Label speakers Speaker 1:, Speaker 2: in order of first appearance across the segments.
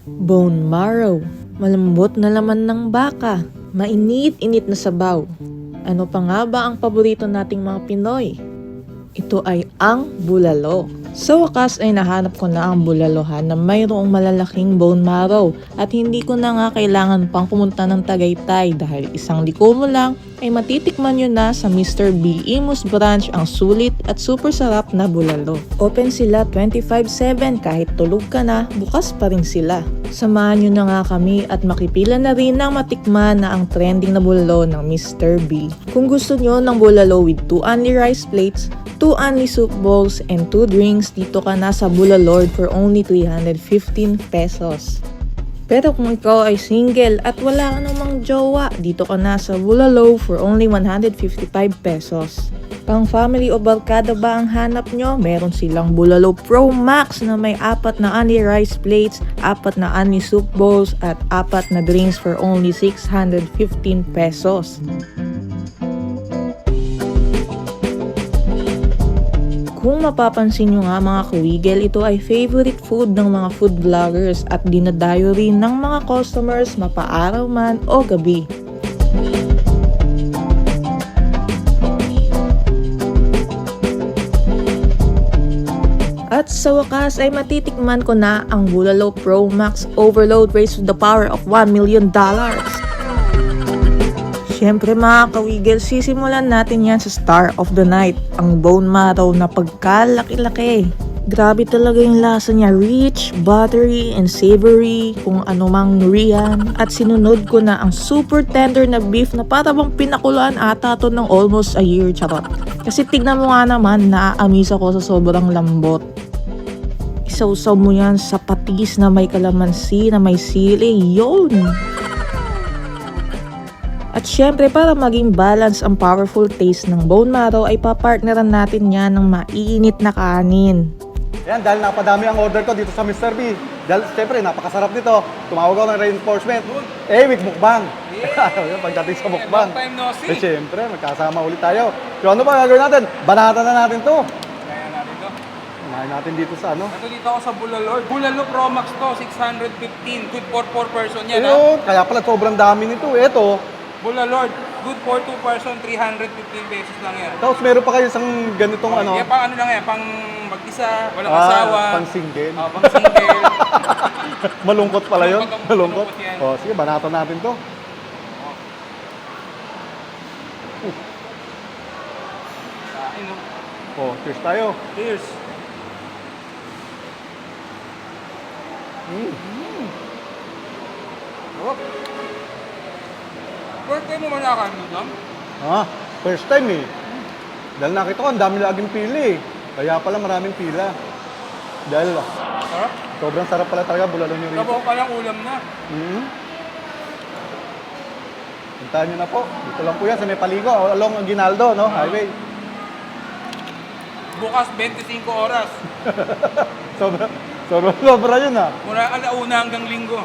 Speaker 1: Bone marrow, malambot na laman ng baka, mainit-init na sabaw. Ano pa nga ba ang paborito nating mga Pinoy? Ito ay ang bulalo. Sa wakas ay nahanap ko na ang bulalohan na mayroong malalaking bone marrow at hindi ko na nga kailangan pang pumunta ng Tagaytay dahil isang liko mo lang ay matitikman nyo na sa Mr. B. Imus Branch ang sulit at super sarap na bulalo. Open sila 24/7 kahit tulog ka na, bukas pa rin sila. Samahan nyo na nga kami at makipila na rin ng matikman na ang trending na bulalo ng Mr. B. Kung gusto nyo ng bulalo with 2 only rice plates, 2 only soup bowls, and 2 drinks, dito ka na sa Bulalord for only 315 pesos. Pero kung ikaw ay single at wala ka namang jowa, dito ka na sa Bulalo for only 155 pesos. Pang family o barkada ba ang hanap nyo? Meron silang Bulalo Pro Max na may 4 na only rice plates, 4 na only soup bowls, at 4 na drinks for only 615 pesos. Kung mapapansin nyo nga mga kawigel, ito ay favorite food ng mga food vloggers at dinadayo rin ng mga customers mapaaraw man o gabi. At sa wakas ay matitikman ko na ang Bulalo Pro Max Overload Race with the power of $1 million. Siyempre mga kawigel, sisimulan natin yan sa star of the night, ang bone marrow na pagkalaki-laki. Grabe talaga yung lasa niya, rich, buttery, and savory, kung ano mang riyan. At sinunod ko na ang super tender na beef na para bang pinakuluan ata to ng almost a year, charot. Kasi tignan mo nga naman, naaamis ako sa sobrang lambot. Isawsaw mo yan sa patis na may kalamansi, na may sili, yun! At syempre para maging balance ang powerful taste ng bone marrow ay papartneran natin yan ng mainit na kanin.
Speaker 2: Yan, dahil napadami ang order ko dito sa Mr. B. Dahil syempre napakasarap nito. Tumawag ako ng reinforcement. With mukbang. Yeah. Pagdating sa mukbang.
Speaker 3: Long time no see.
Speaker 2: Syempre, magkasama ulit tayo. So ano ba gagawin natin? Banatan na natin to.
Speaker 3: Kaya natin to.
Speaker 2: Kumain natin dito sa ano.
Speaker 3: Ito dito ako sa Bulalord. Bulalo Pro Max to, 615. Good for 4 person yan ha.
Speaker 2: Ayun, kaya pala sobrang dami nito. Ito.
Speaker 3: Bulalord, good for 2 person, 315 pesos lang yan.
Speaker 2: Tapos meron pa kayo isang ganitong ano.
Speaker 3: Yan, pang ano lang yan, pang mag-isa, walang asawa.
Speaker 2: Pang single.
Speaker 3: Pang single.
Speaker 2: Malungkot pala yun. Malungkot.
Speaker 3: Malungkot yan.
Speaker 2: Sige, banatan natin to.
Speaker 3: Kain no.
Speaker 2: Cheers tayo.
Speaker 3: Cheers. Oh. Birthday mo manakain mo lang?
Speaker 2: First time eh. Dahil nakita ko, ang dami laging pili eh. Kaya pala maraming pila. Dahil
Speaker 3: Sarap.
Speaker 2: sobrang sarap pala talaga bulalo nyo rito.
Speaker 3: Sabaw pa lang ulam na.
Speaker 2: Puntahan nyo na po. Dito lang po yan sa may Paligo, along Aguinaldo, no? Highway.
Speaker 3: Bukas 25 oras.
Speaker 2: Sobra yun ah.
Speaker 3: Mula alauna hanggang linggo.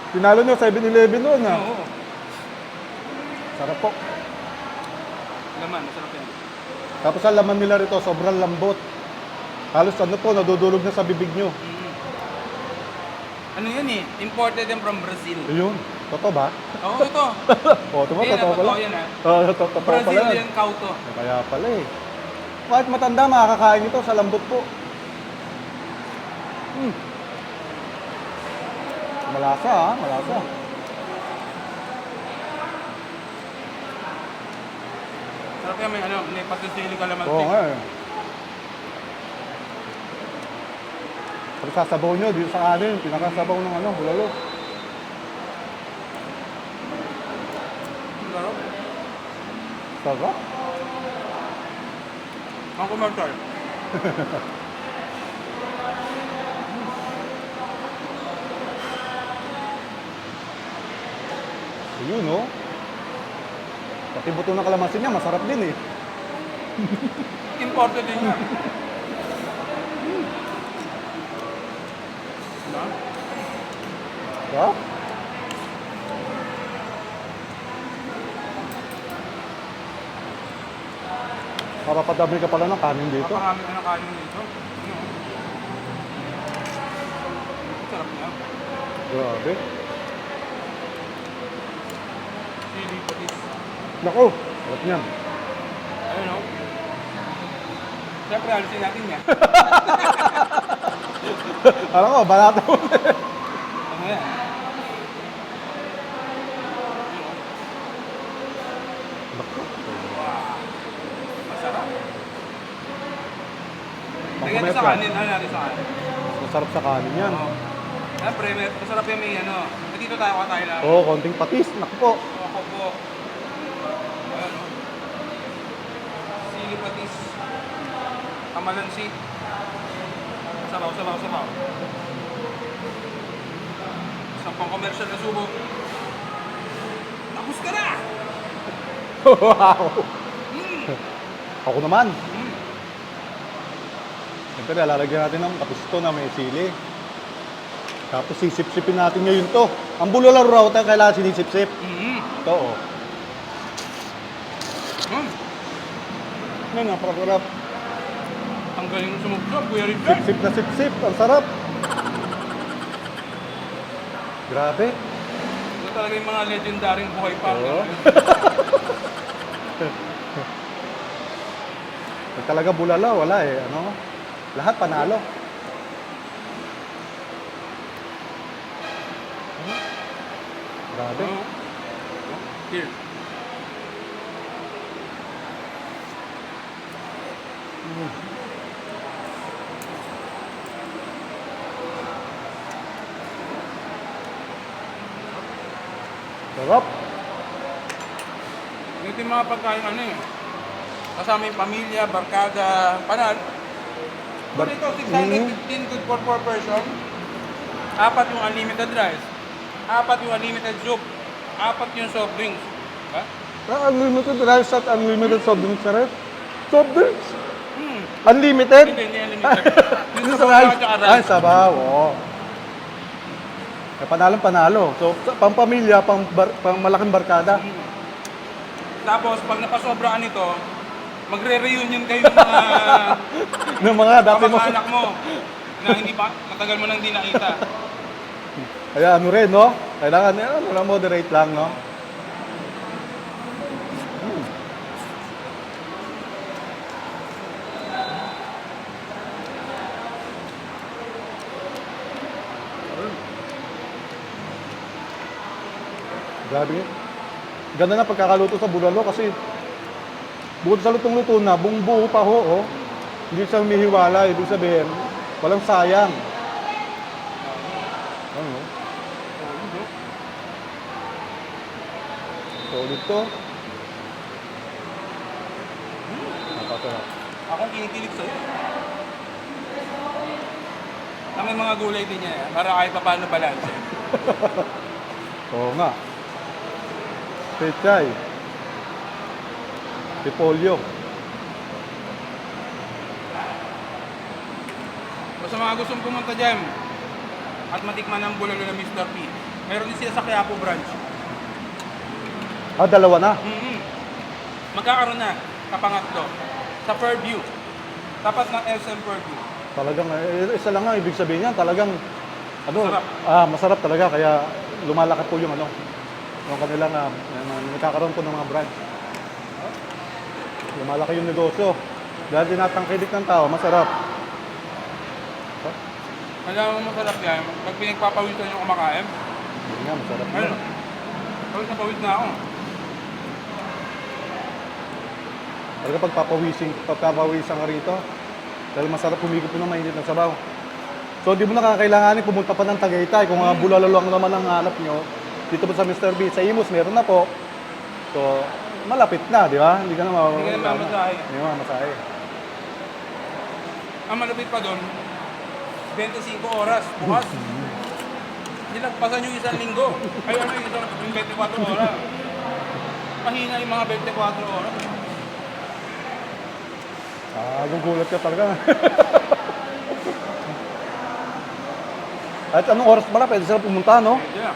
Speaker 2: Tinalo nyo 7-Eleven noon ah.
Speaker 3: Oo.
Speaker 2: Sarap po.
Speaker 3: Laman, masarap yan.
Speaker 2: Tapos ang laman nila rito, sobrang lambot. Halos ano po, nadudulog na sa bibig nyo.
Speaker 3: Ano yan eh? Imported yan from Brazil.
Speaker 2: Ayun. Totoo ba?
Speaker 3: Oo, ito.
Speaker 2: Totoo
Speaker 3: Yan,
Speaker 2: pala.
Speaker 3: totoo yan ha.
Speaker 2: Totoo pala.
Speaker 3: Brazilian cow to.
Speaker 2: Kaya pala eh. Kahit matanda, makakakain ito sa lambot po. Malasa ah, malasa.
Speaker 3: Sarap yan, may patusili ka laman.
Speaker 2: Oo nga eh. Pag sasabaw nyo, dito sa kanin, pinakasabaw ng ano, bulalo.
Speaker 3: Sarap.
Speaker 2: Sarap.
Speaker 3: Ang commercial.
Speaker 2: Ayun no. Pati buto ng kalamansi niya, masarap din eh.
Speaker 3: Imported din yan. Diba?
Speaker 2: Sarap. Papapadami ka pala ng kanin dito.
Speaker 3: Napakarami na ng kanin dito. Sarap na.
Speaker 2: Grabe.
Speaker 3: Chili patis.
Speaker 2: Naku, sarap niyan.
Speaker 3: Ayun o. Siyempre, alisin natin yan.
Speaker 2: Alam ko, balata mo.
Speaker 3: Ano yan?
Speaker 2: Naku.
Speaker 3: Masarap. Lagyan
Speaker 2: Pangkamet
Speaker 3: sa
Speaker 2: ka.
Speaker 3: kanin. Ano natin sa kanin?
Speaker 2: Masarap sa kanin yan.
Speaker 3: Oo. Siyempre, masarap yung may ano. Dito tayo katayo lang.
Speaker 2: Oo, konting patis. Naku po.
Speaker 3: Ako po. Ayan o. Sili patis. Kamalansi. Sabaw, sabaw, sabaw. Isang pang commercial na subo. Tapos ka na!
Speaker 2: Wow.
Speaker 3: Mm.
Speaker 2: Ako naman.
Speaker 3: Mm.
Speaker 2: Siyempre, lalagyan natin ng kapisto na may sili. Tapos sisip-sipin natin ngayon to. Ang bulalo raw tayo kailangan sinisip-sip.
Speaker 3: Mm.
Speaker 2: Ito, oh.
Speaker 3: Mm.
Speaker 2: Ano nga, parang
Speaker 3: Ang galing ng sumugtog, Kuya Richard.
Speaker 2: sip-sip na sip-sip. Ang sarap. Grabe.
Speaker 3: Ito talaga yung mga legendaryong buhay pa.
Speaker 2: Oo. Pag talaga bulalo, wala eh. Ano? Lahat panalo. Grabe.
Speaker 3: Oo. Here.
Speaker 2: Sarap.
Speaker 3: Ito yung mga pagkain ano eh. Kasama yung pamilya, barkada, panal. But ito, 615 good for 4 person. 4 yung unlimited rice. 4 yung unlimited soup. 4 yung soft drinks. Diba?
Speaker 2: Unlimited rice at unlimited soft drinks na rin. Soft drinks?
Speaker 3: Hmm.
Speaker 2: Unlimited?
Speaker 3: Hindi unlimited.
Speaker 2: Hindi sa rice. Ay, sabaw. Oo. Eh, panalo. So, pang pamilya, pang malaking barkada.
Speaker 3: Tapos, pag napasobraan nito, magre-reunion kayo ng mga
Speaker 2: Ng mga dati mo.
Speaker 3: kamag-anak mo na hindi pa, matagal mo nang hindi nakita.
Speaker 2: Kaya ano rin, no? Kailangan, moderate lang, no? Grabe. Ganda na pagkakaluto sa bulalo kasi bukod sa lutong-luto na, buong buo pa ho, oh. Hindi siya humihiwala, ibig sabihin, walang sayang. Ano? Solid to. Napasarap.
Speaker 3: Akong kinikilig sa'yo. Na may mga gulay din niya, para kahit pa paano balance.
Speaker 2: Oo nga. Pechay. Repolyo.
Speaker 3: So sa mga gustong pumunta dyan at matikman ng bulalo ng Mr. P, meron din sila sa Quiapo branch.
Speaker 2: Ah, dalawa na.
Speaker 3: Magkakaroon na, kapangatlo, sa Fairview. Tapat ng SM Fairview.
Speaker 2: Talagang, isa lang nga, ibig sabihin yan, talagang, ano,
Speaker 3: Masarap.
Speaker 2: masarap talaga, kaya lumalaki po yung ano, yung kanilang, nagkakaroon po ng mga branch. Lumalaki yung negosyo. Dahil tinatangkilik ng tao, masarap.
Speaker 3: Alam mo masarap yan, pag pinagpapawisan yung kumakain,
Speaker 2: Yun nga, masarap
Speaker 3: ayun,
Speaker 2: yan.
Speaker 3: pawis na pawis na ako.
Speaker 2: Talaga pagpapawisan ka rito, dahil masarap humigop po ng mainit na sabaw. So, di mo na kakailanganin pumunta pa ng Tagaytay. Kung mga bulalo lang naman ang hanap nyo, dito po sa Mr. B, sa Imus, meron na po. So, malapit na, di ba? Hindi ka na
Speaker 3: Hindi ka na mamasahe.
Speaker 2: Hindi ka mamasahe.
Speaker 3: Ang malapit pa doon, 25 oras, bukas. Nilagpasan yung isang linggo. Ay ano yung 24 oras. Mahina yung mga 24 oras.
Speaker 2: Gugulat ka talaga. At anong oras pala, pwede sila pumunta, no?
Speaker 3: Yeah.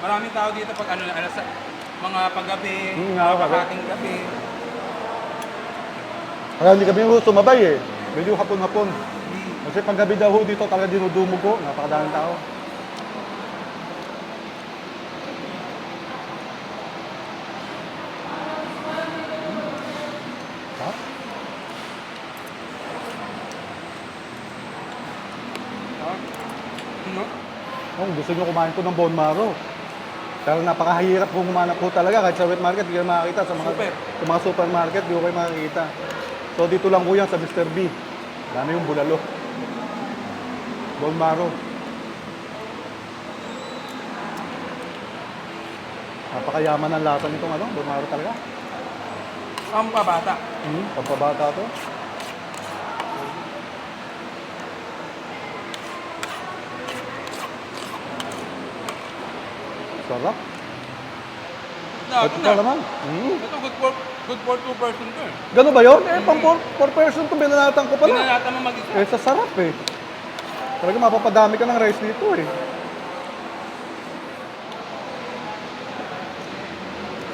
Speaker 3: Maraming tao dito pag ano na, alas, mga paggabi, mga pagkating gabi.
Speaker 2: Kaya hindi kami sumabay eh. Medyo hapon-hapon. Kasi pag gabi daw ho dito talaga dinudumog ko. Napakadaming tao. Ha?
Speaker 3: No?
Speaker 2: Kung gusto nyo kumain po ng bone marrow. Pero napakahirap kung kumanap po talaga. Kahit sa wet market, hindi kayo makakita. Sa mga supermarket, hindi ko kayo makakita. So dito lang po yan sa Mr. B. Dami yung bulalo. Bone marrow. Napakayaman ng lasa nitong bone marrow talaga.
Speaker 3: Ang pabata.
Speaker 2: Pagpabata to. Sarap. Ito pa naman.
Speaker 3: Ito good for 2 person to eh.
Speaker 2: Gano'n ba yun? Pang 4 person to, binanatan ko pala.
Speaker 3: Binalata mo mag-isa.
Speaker 2: Sa sarap Talaga mapapadami ka ng rice dito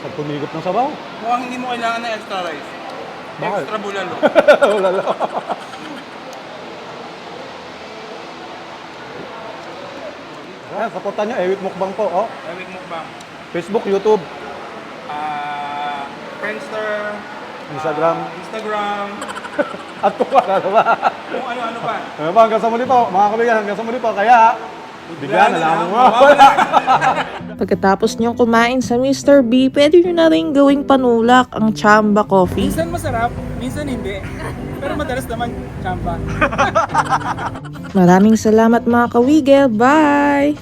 Speaker 2: Sa tumigop ng sabaw.
Speaker 3: Mukhang hindi mo kailangan ng extra rice.
Speaker 2: Bakit?
Speaker 3: Extra bulalo.
Speaker 2: Wala lang. Ayan, supportan nyo, Ewit Mukbang po.
Speaker 3: Ewit Mukbang.
Speaker 2: Facebook, YouTube,
Speaker 3: Friendster.
Speaker 2: Instagram.
Speaker 3: Instagram.
Speaker 2: At kung wala na ba?
Speaker 3: Kung ano-ano pa.
Speaker 2: Ano ba, hanggang sa muli po, mga kaibigan, hanggang sa muli po. Kaya, bigla na lang mo.
Speaker 1: Pagkatapos niyong kumain sa Mr. B, pwede nyo na rin gawing panulak ang Chamba Coffee.
Speaker 3: Minsan masarap, minsan hindi. Pero madalas naman, chamba.
Speaker 1: Maraming salamat mga kawigel. Bye!